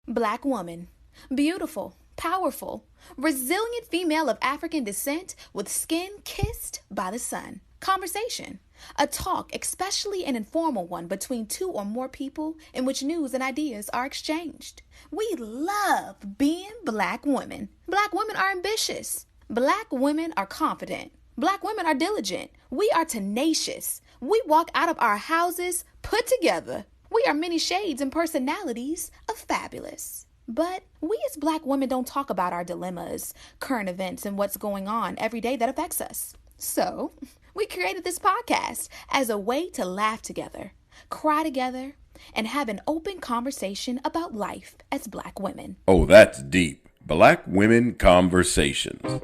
Black woman. Beautiful, powerful, resilient female of African descent with skin kissed by the sun. Conversation. A talk, especially an informal one between two or more people in which news and ideas are exchanged. We love being Black women. Black women are ambitious. Black women are confident. Black women are diligent. We are tenacious. We walk out of our houses put together. We are many shades and personalities of fabulous. But we as Black women don't talk about our dilemmas, current events, and what's going on every day that affects us. So, we created this podcast as a way to laugh together, cry together, and have an open conversation about life as Black women. Oh, that's deep. Black Women Conversations.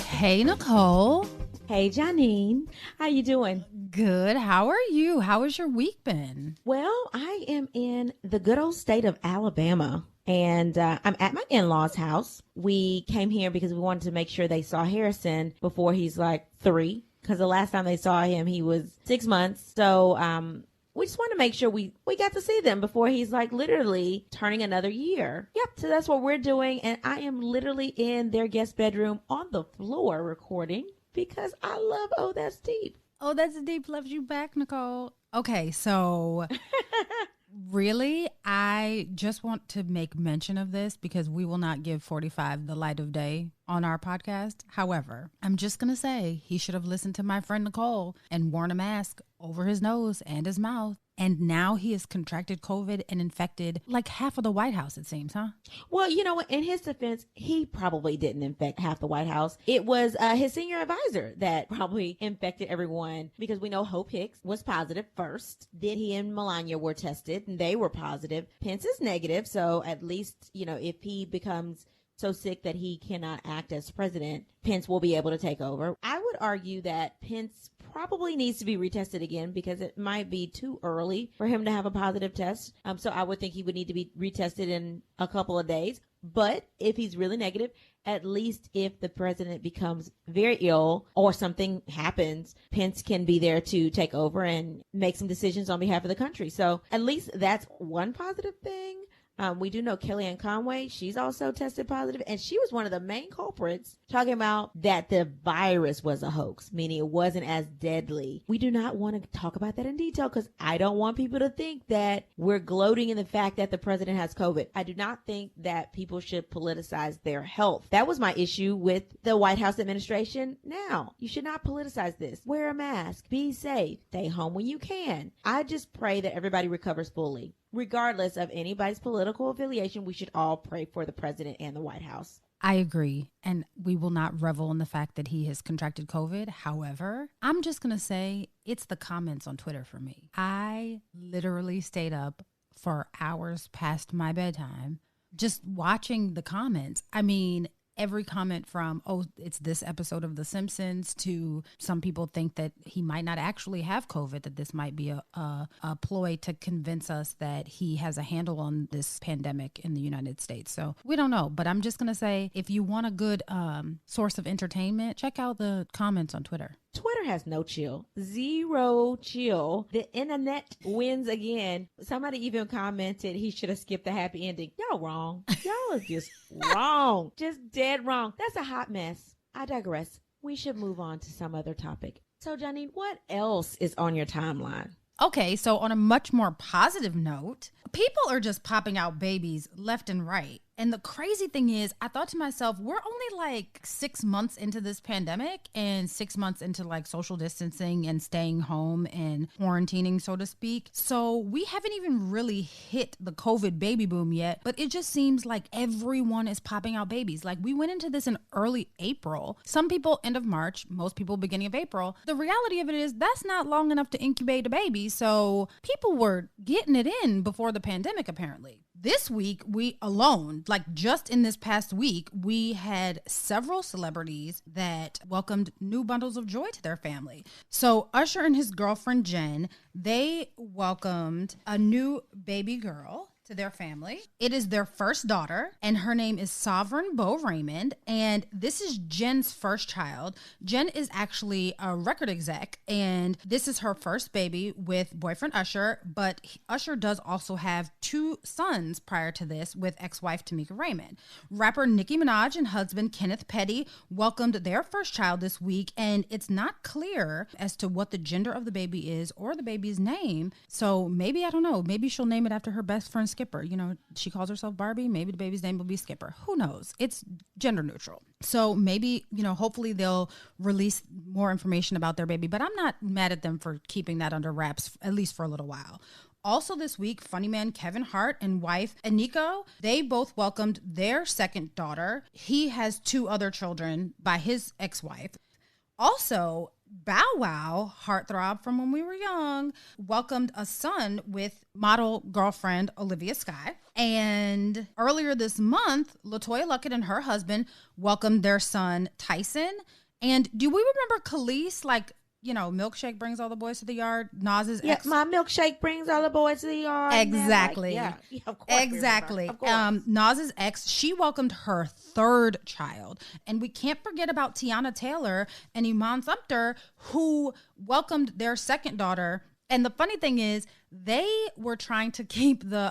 Hey, Nicole. Hey, Janine. How you doing? Good. How are you? How has your week been? Well, I am in the good old state of Alabama, and I'm at my in-laws' house. We came here because we wanted to make sure they saw Harrison before he's like 3, because the last time they saw him, he was 6 months. So we just want to make sure we got to see them before he's like literally turning another year. Yep, so that's what we're doing, and I am literally in their guest bedroom on the floor recording because I love Oh, That's Deep. Oh, That's Deep loves you back, Nicole. Okay, so really, I just want to make mention of this because we will not give 45 the light of day on our podcast. However, I'm just going to say he should have listened to my friend Nicole and worn a mask over his nose and his mouth. And now he has contracted COVID and infected like half of the White House, it seems, huh? Well, you know what? In his defense, he probably didn't infect half the White House. It was his senior advisor that probably infected everyone, because we know Hope Hicks was positive first. Then he and Melania were tested and they were positive. Pence is negative. So at least, you know, if he becomes so sick that he cannot act as president, Pence will be able to take over. I would argue that Pence probably needs to be retested again because it might be too early for him to have a positive test. So I would think he would need to be retested in a couple of days. But if he's really negative, at least if the president becomes very ill or something happens, Pence can be there to take over and make some decisions on behalf of the country. So at least that's one positive thing. We do know Kellyanne Conway, she's also tested positive, and she was one of the main culprits talking about that the virus was a hoax, meaning it wasn't as deadly. We do not want to talk about that in detail because I don't want people to think that we're gloating in the fact that the president has COVID. I do not think that people should politicize their health. That was my issue with the White House administration. Now, you should not politicize this. Wear a mask, be safe, stay home when you can. I just pray that everybody recovers fully. Regardless of anybody's political affiliation, we should all pray for the president and the White House. I agree. And we will not revel in the fact that he has contracted COVID. However, I'm just going to say it's the comments on Twitter for me. I literally stayed up for hours past my bedtime just watching the comments. I mean, every comment from, oh, it's this episode of The Simpsons, to some people think that he might not actually have COVID, that this might be a ploy to convince us that he has a handle on this pandemic in the United States. So we don't know, but I'm just going to say, if you want a good source of entertainment, check out the comments on Twitter. Twitter has no chill. Zero chill. The internet wins again. Somebody even commented he should have skipped the happy ending. Y'all wrong. Y'all are just wrong. Just dead wrong. That's a hot mess. I digress. We should move on to some other topic. So, Janine, what else is on your timeline? Okay, so on a much more positive note, people are just popping out babies left and right. And the crazy thing is, I thought to myself, we're only like 6 months into this pandemic and 6 months into like social distancing and staying home and quarantining, so to speak. So we haven't even really hit the COVID baby boom yet, but it just seems like everyone is popping out babies. Like, we went into this in early April. Some people end of March, most people beginning of April. The reality of it is that's not long enough to incubate a baby. So people were getting it in before the pandemic, apparently. This week, we alone, like just in this past week, we had several celebrities that welcomed new bundles of joy to their family. So Usher and his girlfriend, Jen, they welcomed a new baby girl to their family. It is their first daughter, and her name is Sovereign Bo Raymond, and this is Jen's first child. Jen is actually a record exec, and this is her first baby with boyfriend Usher, but Usher does also have 2 sons prior to this with ex-wife Tamika Raymond. Rapper Nicki Minaj and husband Kenneth Petty welcomed their first child this week, and it's not clear as to what the gender of the baby is or the baby's name. So maybe, I don't know, maybe she'll name it after her best friend Skipper. You know, she calls herself Barbie. Maybe the baby's name will be Skipper. Who knows? It's gender neutral. So maybe, you know, hopefully they'll release more information about their baby, but I'm not mad at them for keeping that under wraps, at least for a little while. Also this week, funny man Kevin Hart and wife Aniko, they both welcomed their second daughter. He has 2 other children by his ex-wife. Also, Bow Wow, heartthrob from when we were young, welcomed a son with model girlfriend Olivia Skye. And earlier this month, LaToya Luckett and her husband welcomed their son Tyson. And do we remember Khalees, like, you know, milkshake brings all the boys to the yard? Nas's ex. My milkshake brings all the boys to the yard. Exactly. Like, of course. Exactly. Of course. Nas's ex, she welcomed her 3rd child. And we can't forget about Tiana Taylor and Iman Sumter, who welcomed their second daughter. And the funny thing is, they were trying to keep the,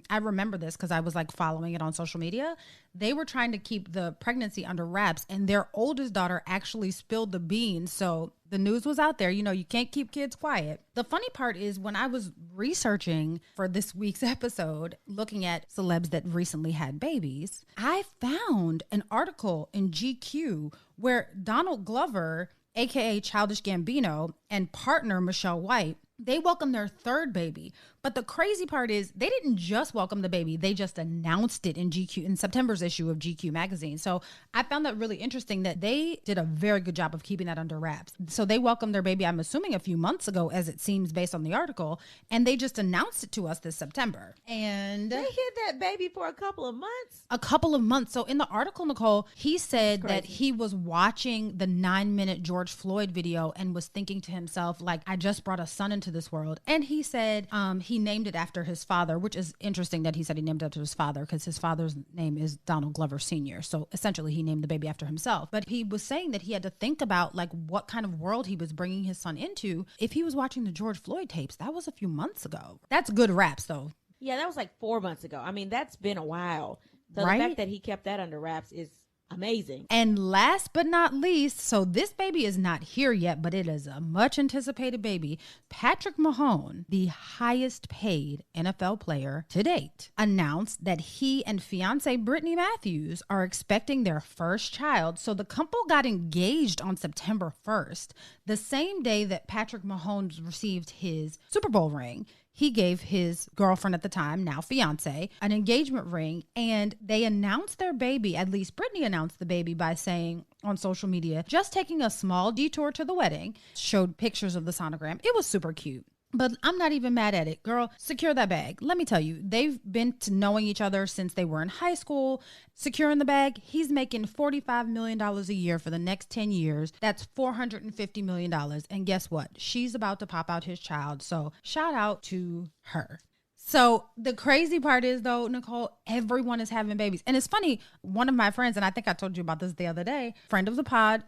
I remember this because I was like following it on social media. They were trying to keep the pregnancy under wraps, and their oldest daughter actually spilled the beans. So the news was out there. You know, you can't keep kids quiet. The funny part is, when I was researching for this week's episode, looking at celebs that recently had babies, I found an article in GQ where Donald Glover, aka Childish Gambino, and partner Michelle White, they welcomed their 3rd baby. But the crazy part is, they didn't just welcome the baby, they just announced it in GQ, in September's issue of GQ magazine. So I found that really interesting that they did a very good job of keeping that under wraps. So they welcomed their baby, I'm assuming a few months ago, as it seems based on the article, and they just announced it to us this September. And they hid that baby for a couple of months. A couple of months. So in the article, Nicole, he said that he was watching the 9-minute George Floyd video and was thinking to himself, like, I just brought a son into this world. And he said he named it after his father, which is interesting that he said he named it after his father, because his father's name is Donald Glover Sr. So essentially he named the baby after himself. But he was saying that he had to think about like what kind of world he was bringing his son into if he was watching the George Floyd tapes. That was a few months ago. That's good raps though. Yeah, that was like 4 months ago. I mean, that's been a while. So right? The fact that he kept that under wraps is amazing. And last but not least, so this baby is not here yet, but it is a much anticipated baby. Patrick Mahomes, the highest paid NFL player to date, announced that he and fiance Brittany Matthews are expecting their first child. So the couple got engaged on September 1st, the same day that Patrick Mahomes received his Super Bowl ring. He gave his girlfriend at the time, now fiance, an engagement ring, and they announced their baby, at least Brittany announced the baby, by saying on social media, just taking a small detour to the wedding, showed pictures of the sonogram. It was super cute. But I'm not even mad at it. Girl, secure that bag. Let me tell you, they've been to knowing each other since they were in high school. Securing the bag, he's making $45 million a year for the next 10 years. That's $450 million. And guess what? She's about to pop out his child. So shout out to her. So the crazy part is, though, Nicole, everyone is having babies. And it's funny, one of my friends, and I think I told you about this the other day, friend of the pod,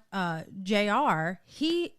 JR, he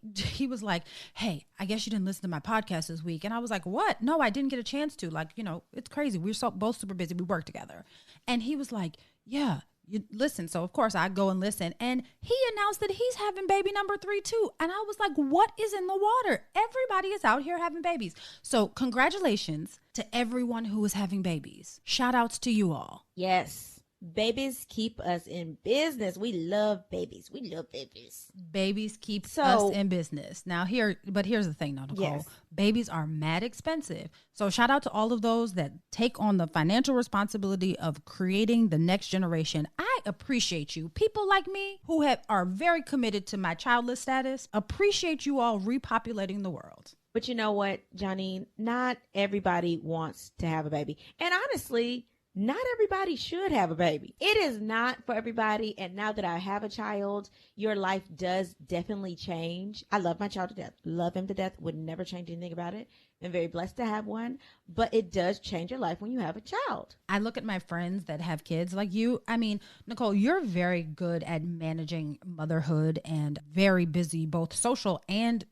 was like, hey, I guess you didn't listen to my podcast this week. And I was like, what? No, I didn't get a chance to. Like, you know, it's crazy. We were both super busy. We work together. And he was like, yeah, you listen. So of course I go and listen. And he announced that he's having baby number 3 too. And I was like, what is in the water? Everybody is out here having babies. So congratulations to everyone who is having babies. Shout outs to you all. Yes. Babies keep us in business. We love babies. We love babies. Babies keep us in business. Now here's the thing though, Nicole. Yes. Babies are mad expensive. So shout out to all of those that take on the financial responsibility of creating the next generation. I appreciate you. People like me who are very committed to my childless status, appreciate you all repopulating the world. But you know what, Janine? Not everybody wants to have a baby. And honestly, not everybody should have a baby. It is not for everybody. And now that I have a child, your life does definitely change. I love my child to death, love him to death, would never change anything about it. I'm very blessed to have one, but it does change your life when you have a child. I look at my friends that have kids like you. I mean, Nicole, you're very good at managing motherhood and very busy, both social and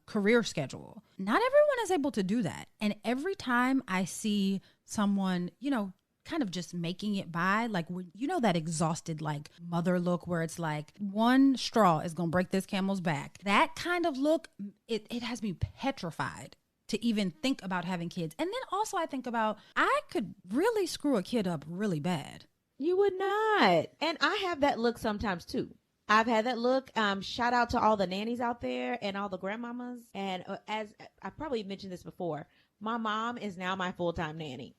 career schedule. Not everyone is able to do that. And every time I see someone, kind of just making it by, like, that exhausted, like, mother look where it's like one straw is going to break this camel's back. That kind of look, it has me petrified to even think about having kids. And then also I think about, I could really screw a kid up really bad. You would not. And I have that look sometimes too. I've had that look. Shout out to all the nannies out there and all the grandmamas. And as I probably mentioned this before, my mom is now my full-time nanny.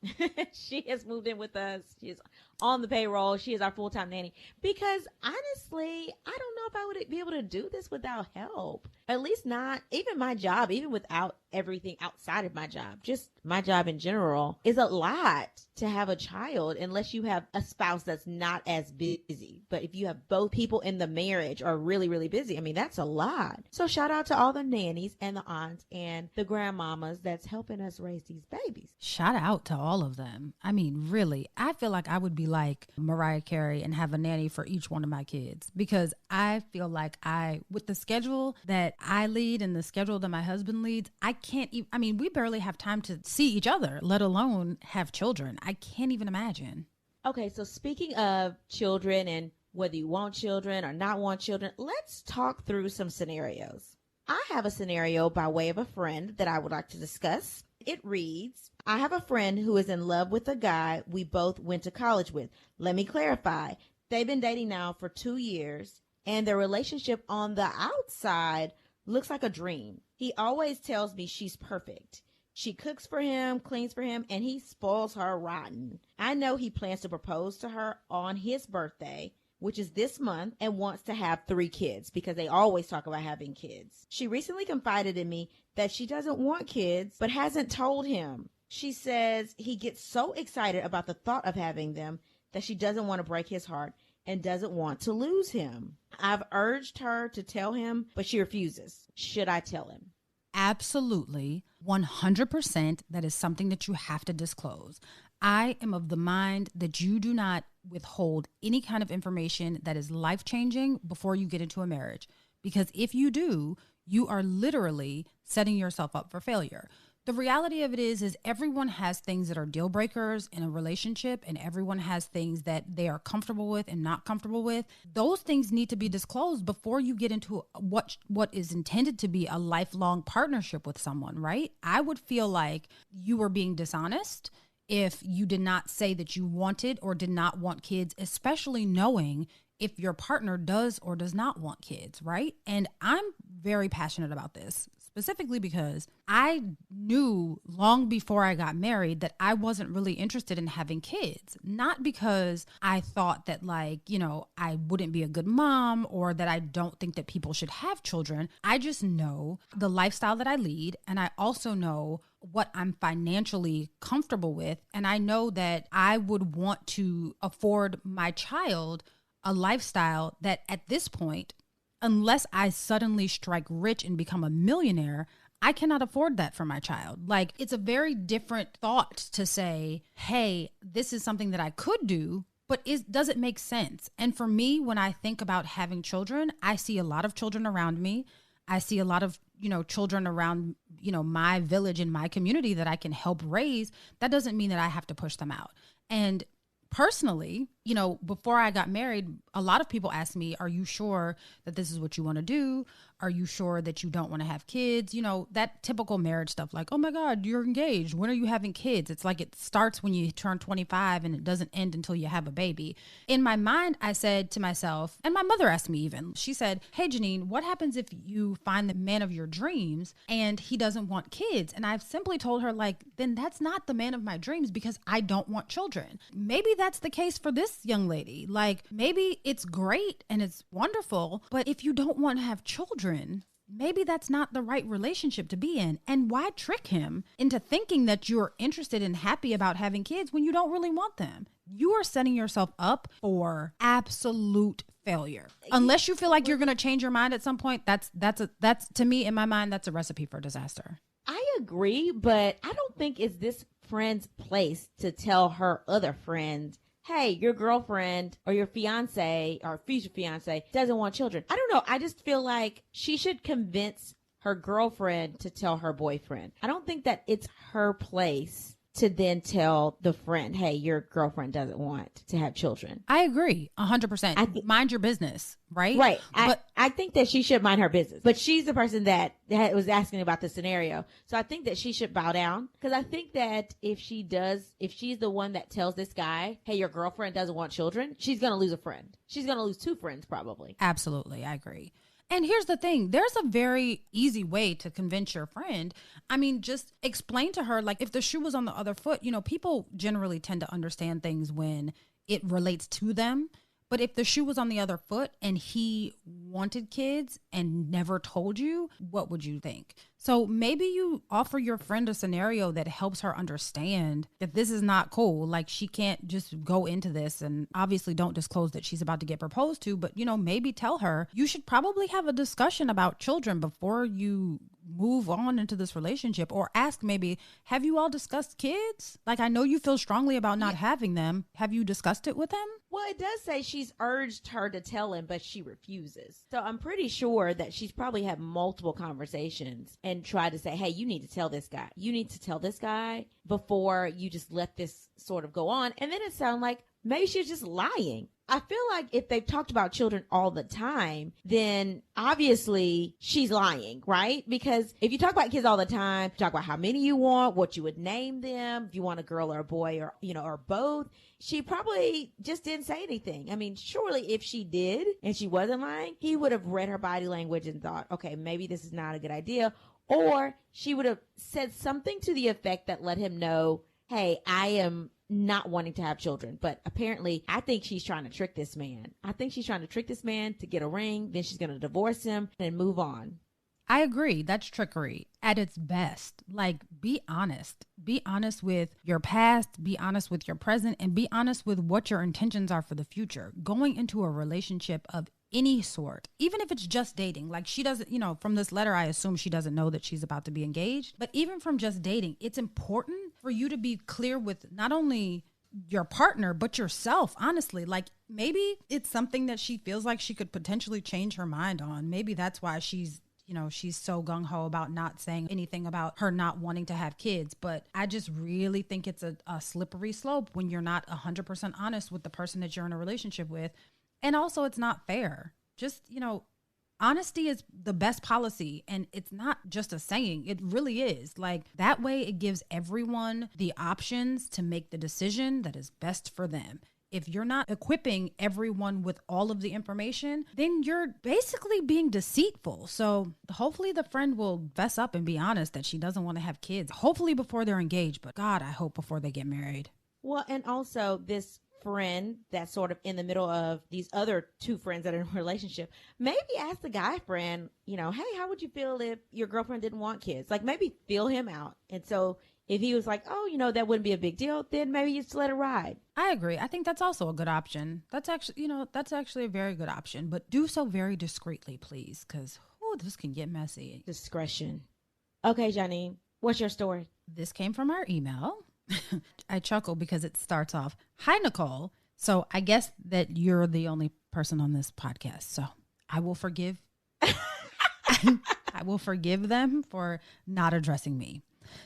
She has moved in with us. She is on the payroll. She is our full-time nanny. Because honestly, I don't know if I would be able to do this without help. At least not even my job, even without everything outside of my job. Just my job in general is a lot to have a child unless you have a spouse that's not as busy. But if you have both people in the marriage are really, really busy, I mean, that's a lot. So shout out to all the nannies and the aunts and the grandmamas that's helping us raise these babies. Shout out to all of them. I mean, really, I feel like I would be like Mariah Carey and have a nanny for each one of my kids, because I feel like with the schedule that I lead and the schedule that my husband leads, I can't even, I mean, we barely have time to see each other, let alone have children. I can't even imagine. Okay, so speaking of children and whether you want children or not want children, let's talk through some scenarios. I have a scenario by way of a friend that I would like to discuss. It reads, I have a friend who is in love with a guy we both went to college with. Let me clarify. They've been dating now for 2 years, and their relationship on the outside looks like a dream. He always tells me she's perfect. She cooks for him, cleans for him, and he spoils her rotten. I know he plans to propose to her on his birthday, which is this month, and wants to have 3 kids because they always talk about having kids. She recently confided in me that she doesn't want kids, but hasn't told him. She says he gets so excited about the thought of having them that she doesn't want to break his heart and doesn't want to lose him. I've urged her to tell him, but she refuses. Should I tell him? Absolutely. 100%. That is something that you have to disclose. I am of the mind that you do not withhold any kind of information that is life-changing before you get into a marriage. Because if you do, you are literally setting yourself up for failure. The reality of it is everyone has things that are deal breakers in a relationship, and everyone has things that they are comfortable with and not comfortable with. Those things need to be disclosed before you get into what is intended to be a lifelong partnership with someone, right? I would feel like you were being dishonest if you did not say that you wanted or did not want kids, especially knowing if your partner does or does not want kids, right? And I'm very passionate about this, specifically because I knew long before I got married that I wasn't really interested in having kids. Not because I thought that, I wouldn't be a good mom or that I don't think that people should have children. I just know the lifestyle that I lead, and I also know what I'm financially comfortable with. And I know that I would want to afford my child a lifestyle that at this point, unless I suddenly strike rich and become a millionaire, I cannot afford that for my child. Like, it's a very different thought to say, hey, this is something that I could do, but does it make sense? And for me, when I think about having children, I see a lot of children around me. I see a lot of, children around, my village and my community that I can help raise. That doesn't mean that I have to push them out. And personally, before I got married, a lot of people asked me, are you sure that this is what you want to do? Are you sure that you don't want to have kids? That typical marriage stuff, like, oh my God, you're engaged. When are you having kids? It's like it starts when you turn 25 and it doesn't end until you have a baby. In my mind, I said to myself, and my mother asked me even, she said, hey, Janine, what happens if you find the man of your dreams and he doesn't want kids? And I've simply told her, then that's not the man of my dreams because I don't want children. Maybe that's the case for this young lady. Maybe it's great and it's wonderful, but if you don't want to have children, maybe that's not the right relationship to be in. And why trick him into thinking that you're interested and happy about having kids when you don't really want them? You are setting yourself up for absolute failure. Unless you feel like you're going to change your mind at some point, that's to me, in my mind, that's a recipe for disaster. I agree, but I don't think it's this friend's place to tell her other friend, hey, your girlfriend or your fiance or future fiance doesn't want children. I don't know. I just feel like she should convince her girlfriend to tell her boyfriend. I don't think that it's her place to then tell the friend, hey, your girlfriend doesn't want to have children. I agree 100%. Mind your business, right? Right. But I think that she should mind her business. But she's the person that was asking about the scenario. So I think that she should bow down. Because I think that if she's the one that tells this guy, hey, your girlfriend doesn't want children, she's going to lose a friend. She's going to lose two friends probably. Absolutely. I agree. And here's the thing. There's a very easy way to convince your friend. I mean, just explain to her, like, if the shoe was on the other foot, people generally tend to understand things when it relates to them. But if the shoe was on the other foot and he wanted kids and never told you, what would you think? So maybe you offer your friend a scenario that helps her understand that this is not cool. Like, she can't just go into this, and obviously don't disclose that she's about to get proposed to, but, maybe tell her you should probably have a discussion about children before you move on into this relationship, or ask maybe, have you all discussed kids? Like, I know you feel strongly about not having them. Have you discussed it with him? Well, it does say she's urged her to tell him, but she refuses. So I'm pretty sure that she's probably had multiple conversations and tried to say, hey, you need to tell this guy. You need to tell this guy before you just let this sort of go on. And then it sounded like maybe she's just lying. I feel like if they've talked about children all the time, then obviously she's lying, right? Because if you talk about kids all the time, talk about how many you want, what you would name them, if you want a girl or a boy, or, or both, she probably just didn't say anything. I mean, surely if she did and she wasn't lying, he would have read her body language and thought, okay, maybe this is not a good idea. Or she would have said something to the effect that let him know, hey, I am not wanting to have children. But apparently, I think she's trying to trick this man. I think she's trying to trick this man to get a ring. Then she's going to divorce him and move on. I agree. That's trickery at its best. Like, be honest. Be honest with your past, be honest with your present, and be honest with what your intentions are for the future. Going into a relationship of any sort, even if it's just dating, like, she doesn't, from this letter, I assume she doesn't know that she's about to be engaged. But even from just dating, it's important for you to be clear with not only your partner, but yourself, honestly. Like, maybe it's something that she feels like she could potentially change her mind on. Maybe that's why she's so gung-ho about not saying anything about her not wanting to have kids. But I just really think it's a slippery slope when you're not 100% honest with the person that you're in a relationship with. And also, it's not fair. Just, honesty is the best policy, and it's not just a saying. It really is. Like, that way it gives everyone the options to make the decision that is best for them. If you're not equipping everyone with all of the information, then you're basically being deceitful. So hopefully the friend will fess up and be honest that she doesn't want to have kids. Hopefully before they're engaged, but God, I hope before they get married. Well, and also this friend that's sort of in the middle of these other two friends that are in a relationship, maybe ask the guy friend, hey, how would you feel if your girlfriend didn't want kids? Like, maybe feel him out. And so if he was like, oh, that wouldn't be a big deal, then maybe you just let it ride. I agree. I think that's also a good option. That's actually a very good option, but do so very discreetly, please, because this can get messy. Discretion. Okay, Janine, what's your story? This came from our email. I chuckle because it starts off, "Hi, Nicole. So I guess that you're the only person on this podcast. So I will forgive. I will forgive them for not addressing me."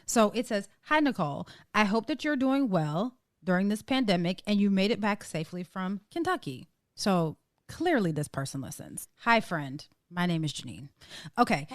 So it says, "Hi, Nicole. I hope that you're doing well during this pandemic and you made it back safely from Kentucky." So clearly this person listens. "Hi, friend. My name is Janine." Okay.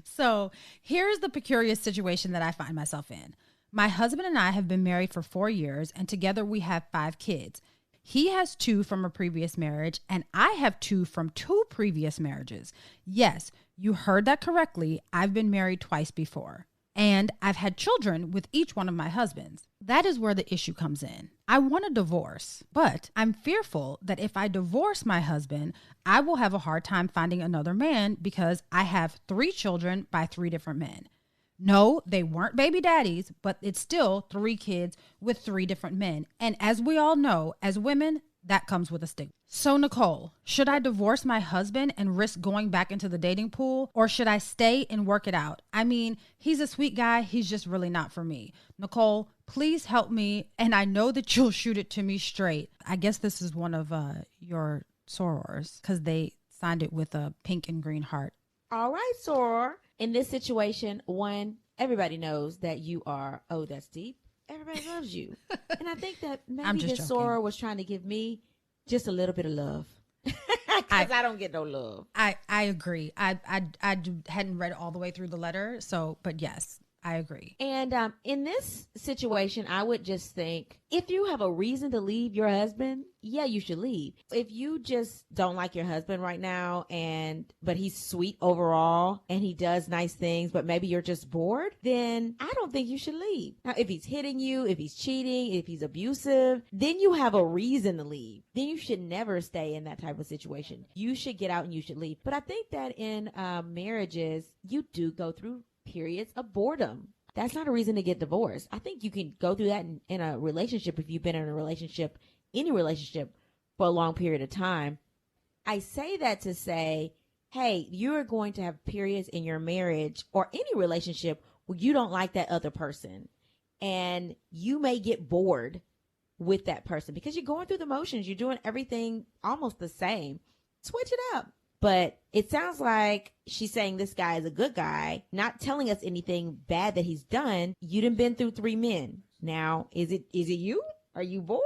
So here's the precarious situation that I find myself in. My husband and I have been married for 4 years, and together we have 5 kids. He has 2 from a previous marriage, and I have 2 from 2 previous marriages. Yes, you heard that correctly. I've been married twice before. and I've had children with each one of my husbands. That is where the issue comes in. I want a divorce, but I'm fearful that if I divorce my husband, I will have a hard time finding another man because I have 3 children by 3 different men. No, they weren't baby daddies, but it's still 3 kids with 3 different men. And as we all know, as women, that comes with a stigma. So Nicole, should I divorce my husband and risk going back into the dating pool, or should I stay and work it out? I mean, he's a sweet guy. He's just really not for me. Nicole, please help me. And I know that you'll shoot it to me straight. I guess this is one of your sorors because they signed it with a pink and green heart. All right, soror. In this situation, one, everybody knows that you are, oh, that's deep. Everybody loves you. And I think that maybe this soror was trying to give me just a little bit of love. Because I don't get no love. I agree. I hadn't read all the way through the letter. But yes, I agree. And in this situation, I would just think, if you have a reason to leave your husband, yeah, you should leave. If you just don't like your husband right now, but he's sweet overall and he does nice things, but maybe you're just bored, then I don't think you should leave. Now, if he's hitting you, if he's cheating, if he's abusive, then you have a reason to leave. Then you should never stay in that type of situation. You should get out and you should leave. But I think that in marriages, you do go through periods of boredom. That's not a reason to get divorced. I think you can go through that in a relationship if you've been in a relationship, any relationship for a long period of time. I say that to say, hey, you are going to have periods in your marriage or any relationship where you don't like that other person. And you may get bored with that person because you're going through the motions. You're doing everything almost the same. Switch it up. But it sounds like she's saying this guy is a good guy, not telling us anything bad that he's done. You done been through 3 men. Now, is it you? Are you bored?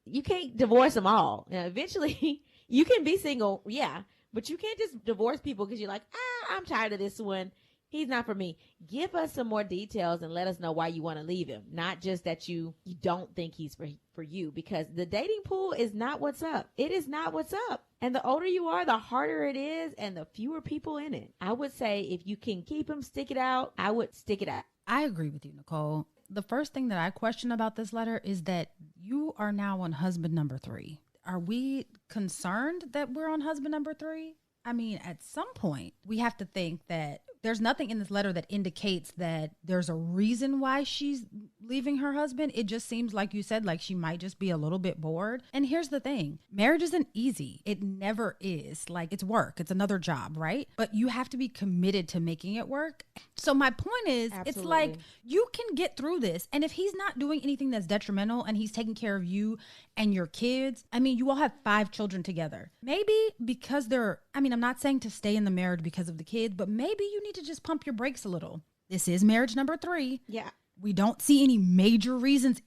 You can't divorce them all. Now, eventually, you can be single, yeah, but you can't just divorce people because you're like, I'm tired of this one. He's not for me. Give us some more details and let us know why you want to leave him. Not just that you don't think he's for you, because the dating pool is not what's up. It is not what's up. And the older you are, the harder it is and the fewer people in it. I would say if you can keep him, stick it out. I would stick it out. I agree with you, Nicole. The first thing that I question about this letter is that you are now on husband number 3. Are we concerned that we're on husband number 3? I mean, at some point, we have to think that there's nothing in this letter that indicates that there's a reason why she's leaving her husband. It just seems like you said, like she might just be a little bit bored. And here's the thing. Marriage isn't easy. It never is. Like, it's work. It's another job, right? But you have to be committed to making it work. So my point is, Absolutely. It's like you can get through this. And if he's not doing anything that's detrimental and he's taking care of you and your kids, I mean, you all have 5 children together. Maybe because I'm not saying to stay in the marriage because of the kids, but maybe you need to just pump your brakes a little. This is marriage number 3. Yeah. We don't see any major reasons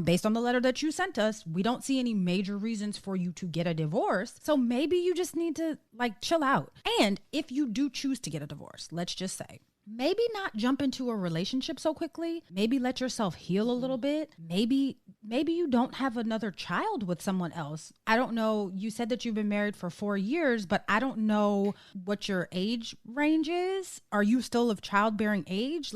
based on the letter that you sent us. We don't see any major reasons for you to get a divorce. So maybe you just need to chill out. And if you do choose to get a divorce, let's just say, maybe not jump into a relationship so quickly. Maybe let yourself heal a little bit. Maybe you don't have another child with someone else. I don't know. You said that you've been married for 4 years, but I don't know what your age range is. Are you still of childbearing age?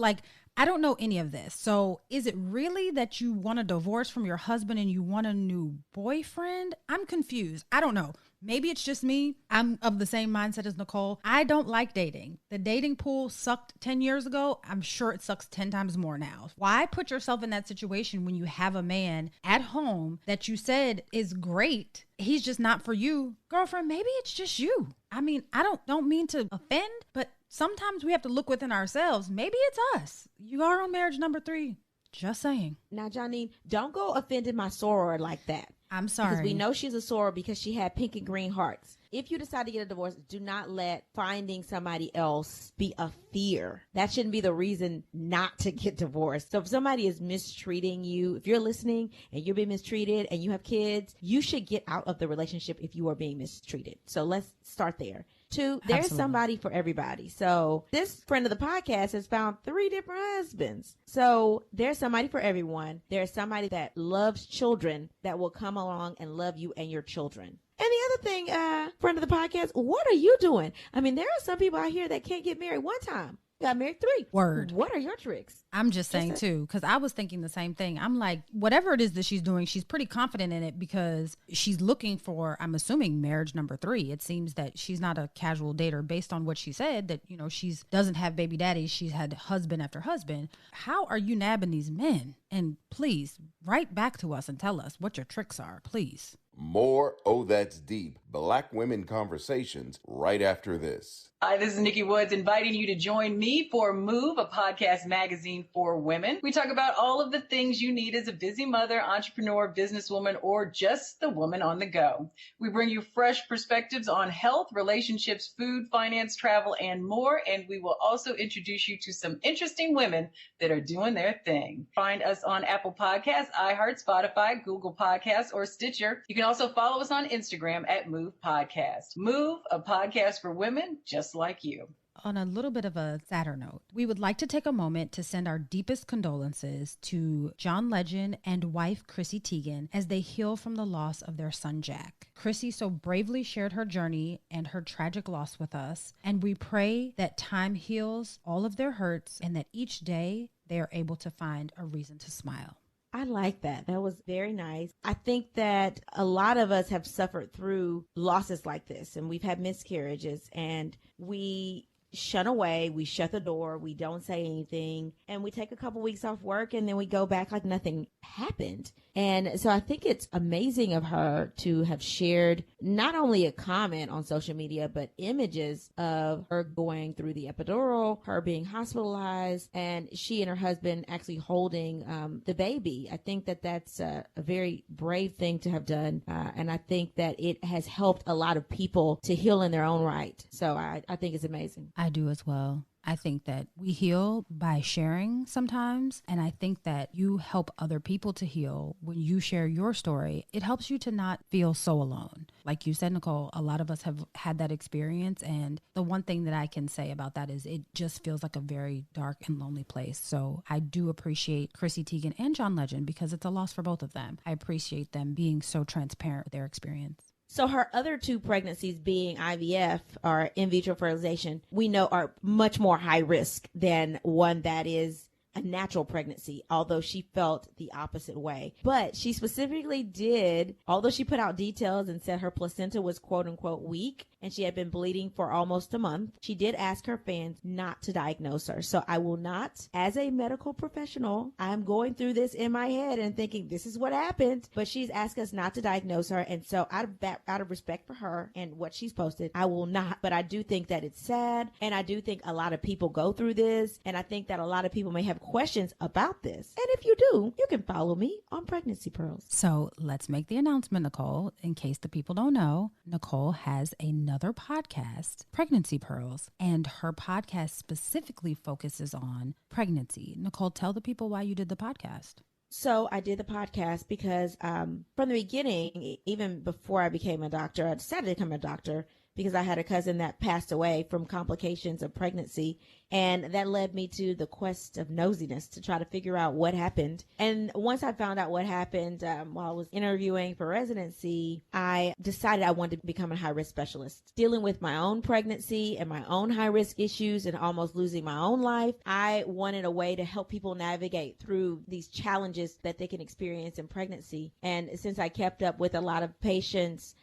I don't know any of this. So is it really that you want a divorce from your husband and you want a new boyfriend? I'm confused. I don't know. Maybe it's just me. I'm of the same mindset as Nicole. I don't like dating. The dating pool sucked 10 years ago. I'm sure it sucks 10 times more now. Why put yourself in that situation when you have a man at home that you said is great? He's just not for you. Girlfriend, maybe it's just you. I mean, I don't mean to offend, but sometimes we have to look within ourselves. Maybe it's us. You are on marriage number 3. Just saying. Now, Janine, don't go offending my soror like that. I'm sorry. Because we know she's a soror because she had pink and green hearts. If you decide to get a divorce, do not let finding somebody else be a fear. That shouldn't be the reason not to get divorced. So if somebody is mistreating you, if you're listening and you're being mistreated and you have kids, you should get out of the relationship if you are being mistreated. So let's start there. 2, there's Absolutely. somebody for everybody. So this friend of the podcast has found 3 different husbands. So there's somebody for everyone. There's somebody that loves children that will come along and love you and your children. And the other thing, friend of the podcast, what are you doing? I mean, there are some people out here that can't get married one time. Got married 3. Word. What are your tricks? I'm just saying too, because I was thinking the same thing. I'm like, whatever it is that she's doing, she's pretty confident in it because she's looking for, I'm assuming, marriage number 3. It seems that she's not a casual dater based on what she said, that, you know, she's doesn't have baby daddies. She's had husband after husband. How are you nabbing these men? And please write back to us and tell us what your tricks are, please. More Oh That's Deep Black Women Conversations right after this. Hi, this is Nikki Woods inviting you to join me for Move, a podcast magazine for women. We talk about all of the things you need as a busy mother, entrepreneur, businesswoman, or just the woman on the go. We bring you fresh perspectives on health, relationships, food, finance, travel, and more. And we will also introduce you to some interesting women that are doing their thing. Find us on Apple Podcasts, iHeart, Spotify, Google Podcasts, or Stitcher. You can also follow us on Instagram at Move Podcast. Move, a podcast for women just like you. On a little bit of a sadder note, we would like to take a moment to send our deepest condolences to John Legend and wife Chrissy Teigen as they heal from the loss of their son Jack. Chrissy so bravely shared her journey and her tragic loss with us, and we pray that time heals all of their hurts and that each day they are able to find a reason to smile. I like that. That was very nice. I think that a lot of us have suffered through losses like this, and we've had miscarriages, and we shun away, we shut the door, we don't say anything, and we take a couple weeks off work, and then we go back like nothing happened. And so I think it's amazing of her to have shared not only a comment on social media, but images of her going through the epidural, her being hospitalized, and she and her husband actually holding the baby. I think that that's a very brave thing to have done. And I think that it has helped a lot of people to heal in their own right. So I think it's amazing. I do as well. I think that we heal by sharing sometimes. And I think that you help other people to heal when you share your story. It helps you to not feel so alone. Like you said, Nicole, a lot of us have had that experience. And the one thing that I can say about that is it just feels like a very dark and lonely place. So I do appreciate Chrissy Teigen and John Legend because it's a loss for both of them. I appreciate them being so transparent with their experience. So her other 2 pregnancies being IVF or in vitro fertilization, we know are much more high risk than one that is a natural pregnancy, although she felt the opposite way. But she specifically did, although she put out details and said her placenta was quote unquote weak and she had been bleeding for almost a month, she did ask her fans not to diagnose her. So I will not, as a medical professional, I'm going through this in my head and thinking this is what happened, but she's asked us not to diagnose her. And so out of respect for her and what she's posted, I will not. But I do think that it's sad. And I do think a lot of people go through this. And I think that a lot of people may have questions about this. And if you do, you can follow me on Pregnancy Pearls. So let's make the announcement, Nicole. In case the people don't know, Nicole has another podcast, Pregnancy Pearls, and her podcast specifically focuses on pregnancy. Nicole, tell the people why you did the podcast. So I did the podcast because from the beginning, even before I became a doctor, I decided to become a doctor because I had a cousin that passed away from complications of pregnancy. And that led me to the quest of nosiness to try to figure out what happened. And once I found out what happened while I was interviewing for residency, I decided I wanted to become a high-risk specialist. Dealing with my own pregnancy and my own high-risk issues and almost losing my own life, I wanted a way to help people navigate through these challenges that they can experience in pregnancy. And since I kept up with a lot of patients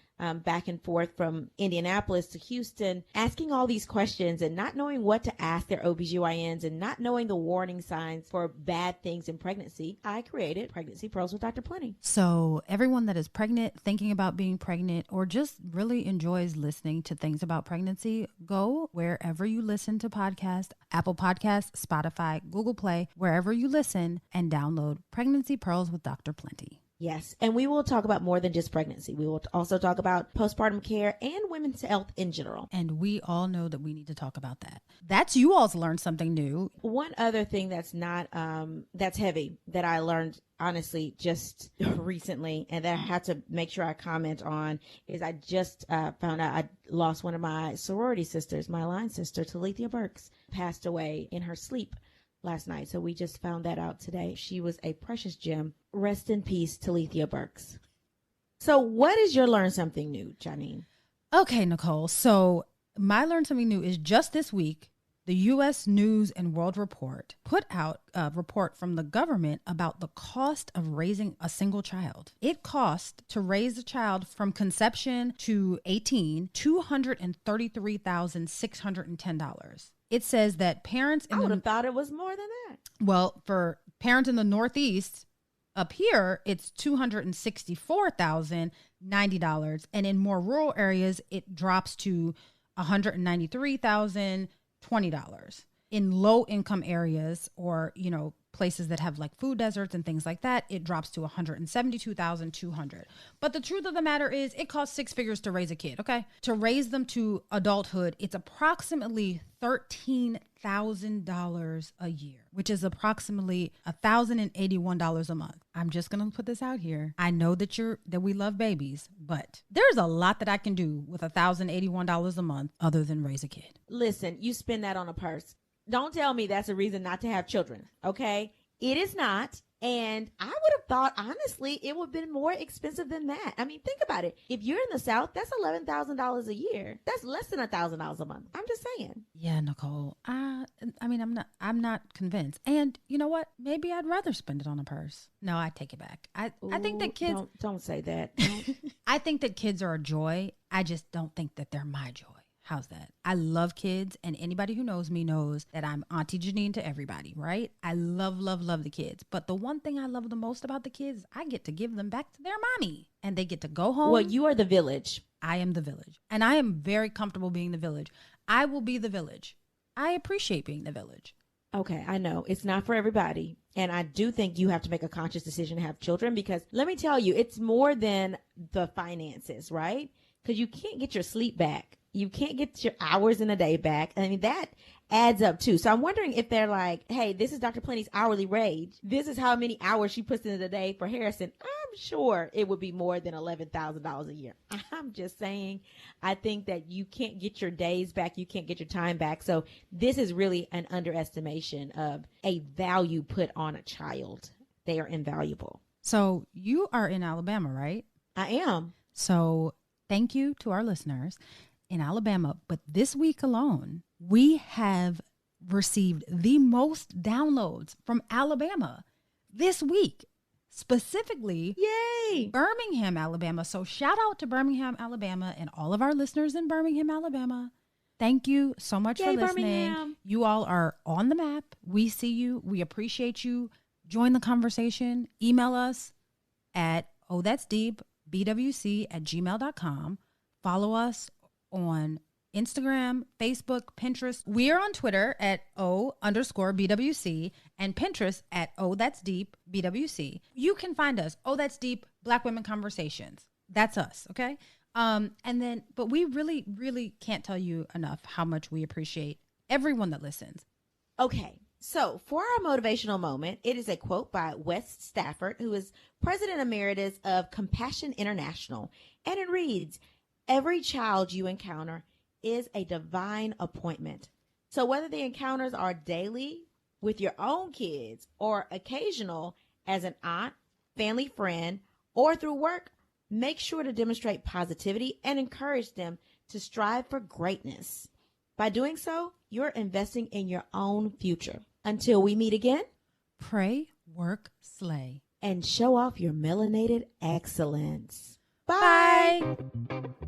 back and forth from Indianapolis to Houston, asking all these questions and not knowing what to ask their OBGYNs and not knowing the warning signs for bad things in pregnancy, I created Pregnancy Pearls with Dr. Plenty. So everyone that is pregnant, thinking about being pregnant, or just really enjoys listening to things about pregnancy, go wherever you listen to podcasts, Apple Podcasts, Spotify, Google Play, wherever you listen, and download Pregnancy Pearls with Dr. Plenty. Yes, and we will talk about more than just pregnancy. We will also talk about postpartum care and women's health in general. And we all know that we need to talk about that. That's you all's learned something new. One other thing that's not, that's heavy that I learned honestly just recently and that I had to make sure I comment on is I just found out I lost one of my sorority sisters, my line sister, Talithia Burks, passed away in her sleep last night. So we just found that out today. She was a precious gem. Rest in peace, Talithia Burks. So what is your Learn Something New, Janine? Okay, Nicole. So my Learn Something New is just this week. The U.S. News and World Report put out a report from the government about the cost of raising a single child. It costs to raise a child from conception to 18, $233,610. It says that parents I would have thought it was more than that. Well, for parents in the Northeast, up here, it's $264,090. And in more rural areas, it drops to $193,020. In low income areas or, places that have like food deserts and things like that, it drops to $172,200. But the truth of the matter is it costs six figures to raise a kid, okay? To raise them to adulthood, it's approximately $13,000 a year, which is approximately $1,081 a month. I'm just going to put this out here. I know that we love babies, but there's a lot that I can do with $1,081 a month other than raise a kid. Listen, you spend that on a purse. Don't tell me that's a reason not to have children, okay? It is not. And I would have thought, honestly, it would have bbeen more expensive than that. I mean, think about it. If you're in the South, that's $11,000 a year. That's less than $1,000 a month. I'm just saying. Yeah, Nicole. I'm not convinced. And you know what? Maybe I'd rather spend it on a purse. No, I take it back. I think that kids don't say that. I think that kids are a joy. I just don't think that they're my joy. How's that? I love kids, and anybody who knows me knows that I'm Auntie Janine to everybody, right? I love, love, love the kids. But the one thing I love the most about the kids, I get to give them back to their mommy, and they get to go home. Well, you are the village. I am the village, and I am very comfortable being the village. I will be the village. I appreciate being the village. Okay, I know it's not for everybody. And I do think you have to make a conscious decision to have children because let me tell you, it's more than the finances, right? Because you can't get your sleep back. You can't get your hours in a day back. I mean, that adds up too. So I'm wondering if they're like, hey, this is Dr. Plenty's hourly wage. This is how many hours she puts into the day for Harrison. I'm sure it would be more than $11,000 a year. I'm just saying, I think that you can't get your days back. You can't get your time back. So this is really an underestimation of a value put on a child. They are invaluable. So you are in Alabama, right? I am. So thank you to our listeners in Alabama, but this week alone, we have received the most downloads from Alabama this week, specifically Yay! Birmingham, Alabama. So shout out to Birmingham, Alabama, and all of our listeners in Birmingham, Alabama. Thank you so much for listening. Birmingham. You all are on the map. We see you. We appreciate you. Join the conversation. Email us at that'sdeepbwc@gmail.com. Follow us on Instagram, Facebook, Pinterest. We are on Twitter at O_BWC and Pinterest at that'sdeepbwc. You can find us. That's Deep Black Women Conversations. That's us. Okay. But we really, really can't tell you enough how much we appreciate everyone that listens. Okay. So for our motivational moment, it is a quote by Wes Stafford, who is President Emeritus of Compassion International. And it reads, "Every child you encounter is a divine appointment. So whether the encounters are daily with your own kids or occasional as an aunt, family friend, or through work, make sure to demonstrate positivity and encourage them to strive for greatness. By doing so, you're investing in your own future. Until we meet again, pray, work, slay, and show off your melanated excellence." Bye.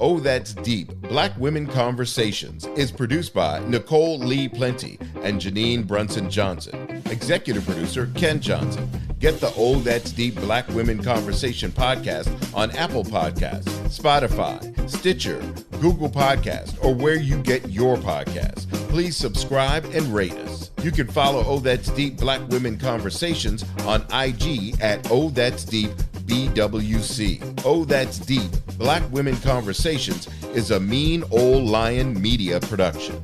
Oh, That's Deep, Black Women Conversations is produced by Nicole Lee Plenty and Janine Brunson Johnson. Executive producer, Ken Johnson. Get the Oh, That's Deep, Black Women Conversation podcast on Apple Podcasts, Spotify, Stitcher, Google Podcasts, or where you get your podcasts. Please subscribe and rate us. You can follow Oh, That's Deep, Black Women Conversations on IG at Oh, That's Deep, BWC. Oh, That's Deep, Black Women Conversations is a Mean Old Lion media production.